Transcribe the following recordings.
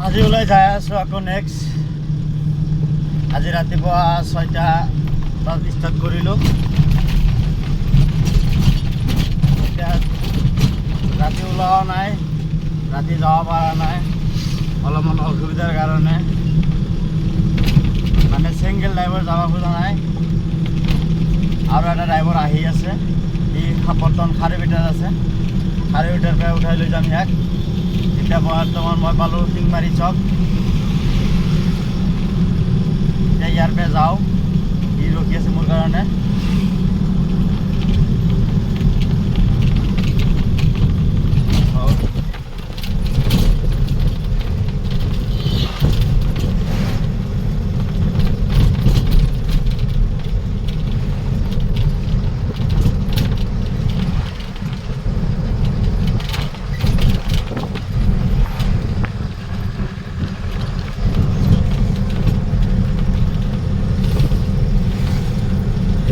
আজি ওলাই যাই আছোঁ আকৌ নেক্সট। আজি ৰাতিপুৱা 6টা বজাত ষ্টাৰ্ট কৰিলোঁ। এতিয়া ৰাতি ওলোৱা নাই, ৰাতি যাব পৰা নাই অলপমান অসুবিধাৰ কাৰণে, মানে ছিংগল ড্ৰাইভাৰ যাব খোজা নাই। আৰু এটা ড্ৰাইভাৰ আহি আছে, ই বৰ্তমান খাৰুপেটাত আছে। খাৰুপেটাৰ পৰা উঠাই লৈ যাম ইয়াক। এতিয়া বৰ্তমান মই পালোঁ শিংমাৰী চক। এতিয়া ইয়াৰ পৰা যাওঁ, ই ৰখি আছে মোৰ কাৰণে।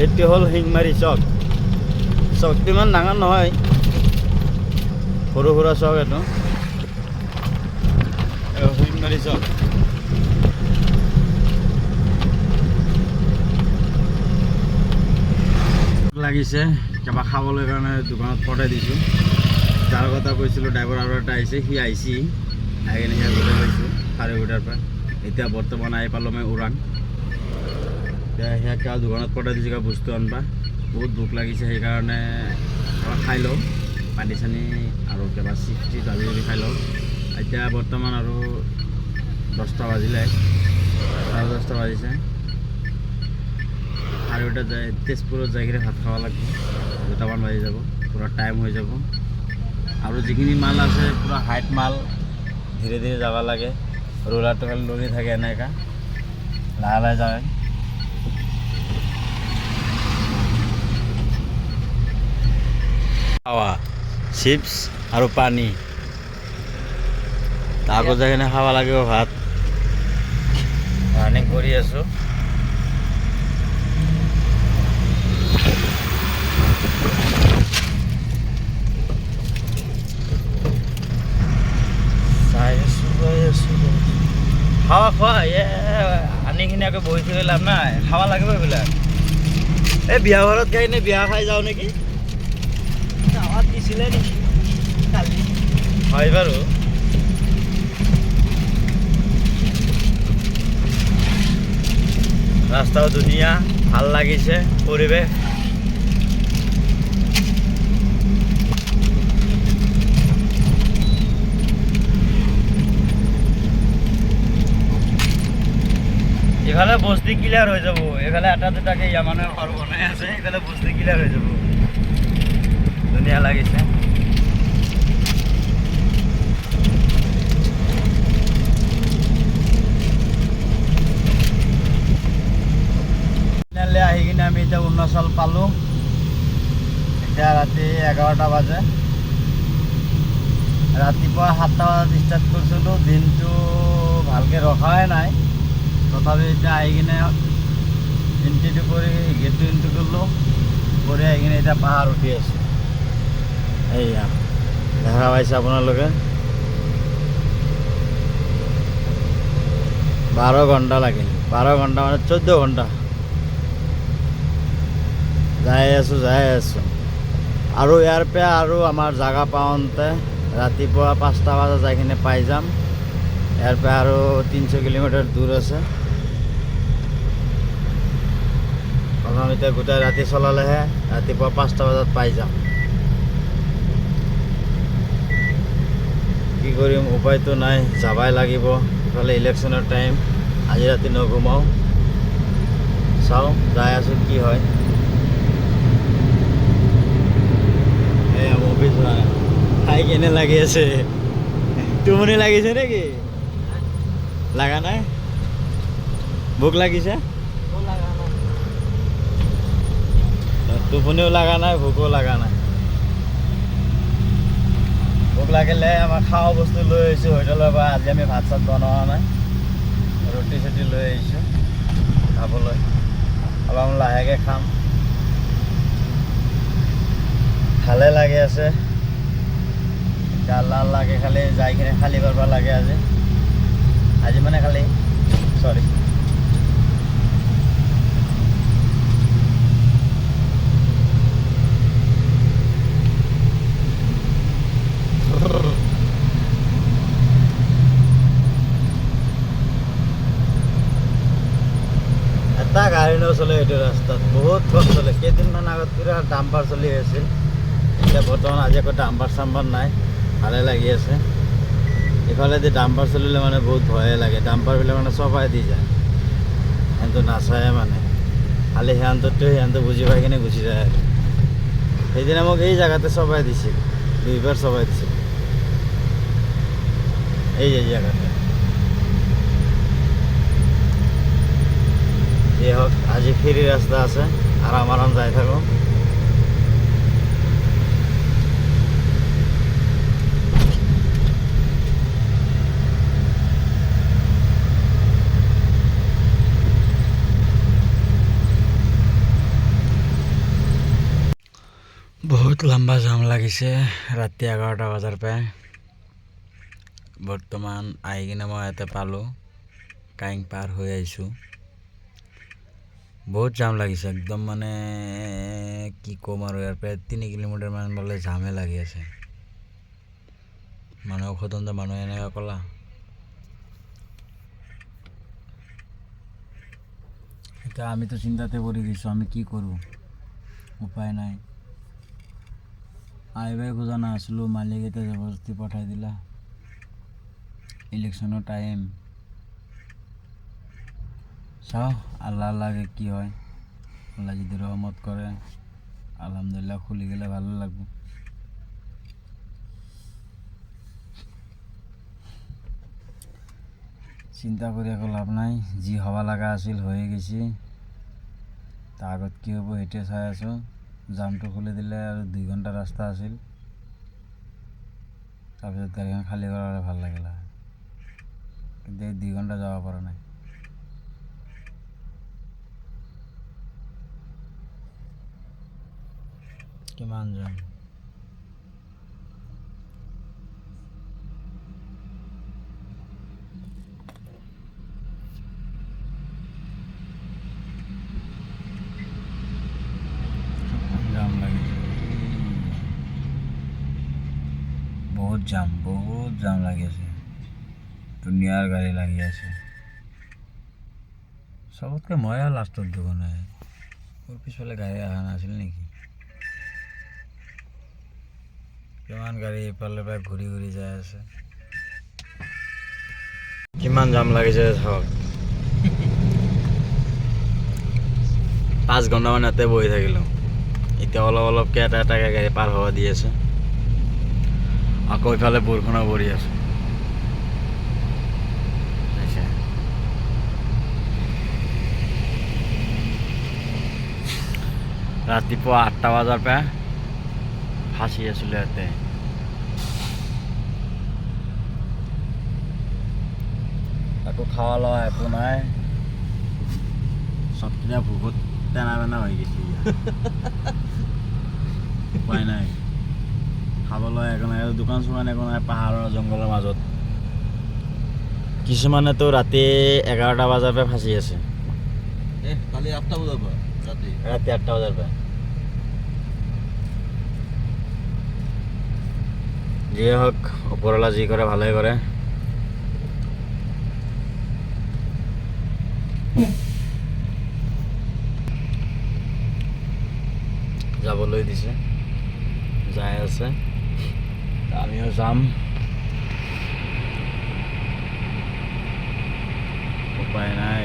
এইটো হ'ল শিংমাৰী চক। চকটো ইমান ডাঙৰ নহয়, সৰু সুৰা চক। এইটো শিংমাৰী চক। লাগিছে কিবা খাবলৈ কাৰণে দোকানত পঠাই দিছোঁ। যাৰ কথা কৈছিলোঁ ড্ৰাইভাৰ আৰু এটা আহিছে, সি আহিছে আহি কিনে সিয়াৰ গোটাই লৈছোঁ খাৰুপেটাৰ পৰা। এতিয়া বৰ্তমান আহি পালোঁ মই ওৰাং। এতিয়া সেয়াকে দোকানত পঠাই দিছোঁ কিবা বস্তু আনবা। বহুত ভোক লাগিছে, সেইকাৰণে অলপ খাই লওঁ, পানী চানী আৰু কিবা চিপছ আদি খাই লওঁ। এতিয়া বৰ্তমান আৰু 10টা বাজিলে, 10:30 বাজিছে। খাৰুপেটাত যাই তেজপুৰত যাই কিনে ভাত খাব লাগিব। 2টামান বাজি যাব, পূৰা টাইম হৈ যাব। আৰু যিখিনি মাল আছে পূৰা হাইট মাল, ধীৰে ধীৰে যাব লাগে। ৰোলাৰটো খালি লৰি থাকে, এনেকা লাহে লাহে যায়। খাৱা চিপছ আৰু পানী, আকৌ যাই কিনে খাব লাগিব ভাত। ৰানিং কৰি আছোঁ। খাৱা খোৱা আনি কিনে আকৌ বহি থৈ লাভ নাই, খাব লাগিব এইবিলাক। এই বিয়া ঘৰত খাই নে বিয়া খাই যাওঁ নেকি? দাৱাত দিছিলে নেকি কালি? হয় বাৰু। ৰাস্তাও ধুনীয়া, ভাল লাগিছে পৰিৱেশ। এইফালে বস্তি ক্লিয়াৰ হৈ যাব, এইফালে এটা দুটাকে ইয়াৰ মানুহে ঘৰ বনাই আছে, এইফালে বস্তি ক্লিয়াৰ হৈ যাব। ধুনীয়া লাগিছে। আহি কিনে আমি এতিয়া অৰুণাচল পালোঁ। এতিয়া ৰাতি 11টা বাজে। ৰাতিপুৱা 7টা বজাত ষ্টাৰ্ট কৰিছিলোঁ, দিনটো ভালকৈ ৰখাই নাই। তথাপি এতিয়া আহি কিনে এণ্ট্ৰিটো কৰি গেটটো এণ্ট্ৰি কৰিলোঁ, কৰি আহি কিনে এতিয়া পাহাৰ উঠি আছোঁ। এইয়া দেখা পাইছে আপোনালোকে। 12 ঘণ্টা লাগিল, 12 ঘণ্টা মানে 14 ঘণ্টা যাই আছোঁ। আৰু ইয়াৰ পৰা আৰু আমাৰ জাগা পাওঁতে ৰাতিপুৱা 5টা বজাত যাই কিনে পাই যাম। ইয়াৰ পৰা আৰু 300 কিলোমিটাৰ দূৰ আছে। প্ৰথম এতিয়া গোটেই ৰাতি চলালেহে ৰাতিপুৱা 5টা বজাত পাই যাম। কি কৰিম, উপায়তো নাই, যাবাই লাগিব। ইফালে ইলেকশ্যনৰ টাইম, আজি ৰাতি নঘুমাওঁ। চাওঁ যাই আছোঁ কি হয়। মুভি চোৱা খাই কেনে লাগি আছে? টোপনি লাগিছে নেকি? লাগা নাই? ভোক লাগিছে? টোপনিও লগা নাই, ভোকো লগা নাই। ভোক লাগিলে আমাৰ খাৱা বস্তু লৈ আহিছোঁ হোটেলৰ পৰা। আজি আমি ভাত চাত বনোৱা নাই, ৰুটি চুটি লৈ আহিছোঁ খাবলৈ। অলপ লাহেকৈ খাম, ভালে লাগি আছে। আল্লাহ আল্লাহকে খালি যাই কিনে খালী কৰিব লাগে আজি। সৰি। এটা গাড়ী নচলে এইটো ৰাস্তাত, বহুত কম চলে। কেইদিনমান আগত পুৰা ডাম্পাৰ চলি আছিল, এতিয়া বৰ্তমান আজি আকৌ ডাম্পাৰ চাম্পাৰ নাই, ভালে লাগি আছে। ইফালেদি ডাম্পাৰ চলিলে মানে বহুত ভয়ে লাগে, ডাম্পাৰবিলাক মানে চপাই দি যায়, সিহঁতো নাচায় মানে, খালি সিহঁতো বুজি পাই কিনে গুচি যায় আৰু। সেইদিনা মোক এই জেগাতে চপাই দিছিল, 2 বাৰ চপাই দিছিল, এই জেগাতে। যে হোক, আজি ফ্ৰী ৰাস্তা আছে, আৰাম যাই থাকোঁ। বহুত লম্বা জাম লাগিছে ৰাতি 11টা বজাৰ পৰা। বৰ্তমান আহি কিনে মই ইয়াতে পালোঁ, কাইং পাৰ হৈ আহিছোঁ। বহুত জাম লাগিছে একদম, মানে কি ক'ম আৰু, ইয়াৰ পৰা 3 কিলোমিটাৰমান বোলে জামে লাগি আছে। মানুহক সোধোতে মানুহে এনেকৈ ক'লা। এতিয়া আমিতো চিন্তাতে পৰি গৈছোঁ, আমি কি কৰোঁ, উপায় নাই। আহিবই খোজা নাছিলোঁ, মালিকেতে জবৰদস্তি পঠাই দিলা। ইলেকশ্যনৰ টাইম, চাওঁ আল্লাহ কি হয়। আল্লাহ যদি ৰহমত কৰে, আলহামদুলিল্লাহ খুলি গেলে ভালো লাগব। চিন্তা কৰি একো লাভ নাই, যি হ'ব লগা আছিল হৈয়ে গৈছে। তাৰ আগত কি হ'ব সেইটোৱে চাই আছোঁ। জামটো খুলি দিলে আৰু 2 ঘণ্টা ৰাস্তা আছিল, তাৰপিছত গাড়ীখন খালী কৰালে ভাল লাগিল, কিন্তু 2 ঘণ্টা যাব পৰা নাই। কিমান যাম, জাম লাগিছে, বহুত জাম লাগি আছে, দুনিয়াৰ গাড়ী লাগি আছে। চবতকৈ ময়ে লাষ্টত দেখোন, মোৰ পিছফালে গাড়ী অহা নাছিল নেকি? কিমান গাড়ী ইফালে পৰা ঘূৰি যাই আছে, কিমান জাম লাগিছে চাওক। 5 ঘণ্টামান ইয়াতে বহি থাকিলোঁ, এতিয়া অলপকৈ এটাকৈ গাড়ী পাৰ হ'ব দি আছে। আকৌ ইফালে বৰষুণো পৰি আছে। ৰাতিপুৱা 8টা বজাৰ পৰা ফাঁচি আছিলোঁ ইয়াতে। আকৌ খাৱা লোৱা একো নাই, চবকেইটা ভোকত টেনা বেনা হৈ গৈছে। উপায় নাই, খাবলৈ একো নাই, দোকান চোকান একো নাই, পাহাৰৰ জংঘলৰ মাজত। কিছুমানেতো ৰাতি 11টা বজাৰ পৰা ফাঁচি আছে। কালি 8টা বজাৰ পৰা, ৰাতি 8টা বজাৰ পৰা। যিয়ে হওক, ওপৰৱালা যি কৰে ভালেই কৰে। যাবলৈ দিছে, যাই আছে, আমিও যাম। উপায় নাই।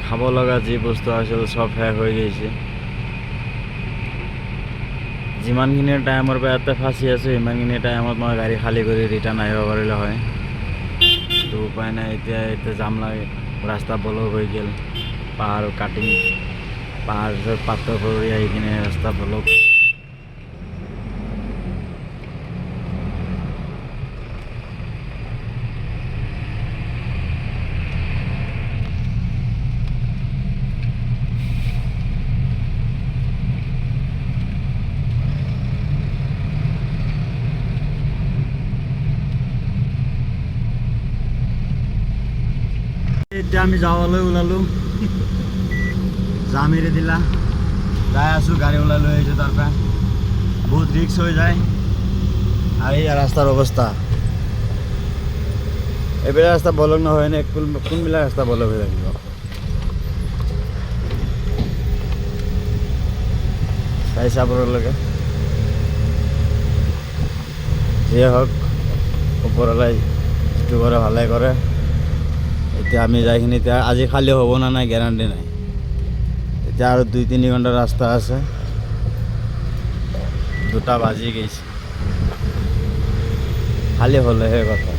খাব লগা যি বস্তু আছিল চব শেষ হৈ গৈছে। যিমানখিনি টাইমৰ পৰা ইয়াতে ফাঁচি আছোঁ, সিমানখিনি টাইমত মই গাড়ী খালী কৰি ৰিটাৰ্ণ আহিব পাৰিলে হয়, কিন্তু উপায় নাই। এতিয়া জাম লাগে, ৰাস্তা ব্লক হৈ গ'ল, পাহাৰ কাটিং, পাহাৰ পাথৰ পৰি আহি কিনে ৰাস্তা ব্লক। এতিয়া আমি যাবলৈ ওলালোঁ যাম এৰি দিলা যাই আছোঁ গাড়ী ওলাই লৈ আহিছোঁ তাৰ পৰা বহুত ৰিক্স হৈ যায় আৰু এই ৰাস্তাৰ অৱস্থা এইবিলাক ৰাস্তা বলক নহয় নে কোনবিলাক ৰাস্তা বলক হৈ থাকিব চাই চাবলৈকে যিয়ে হওক ওপৰলৈ যিটো কৰে ভালে কৰে এতিয়া আমি যাইখিনি এতিয়া আজি খালী হ'ব না নাই গেৰাণ্টি নাই এতিয়া আৰু 2-3 ঘণ্টা ৰাস্তা আছে 2টা বাজি গৈছে খালী হ'লেহে কথা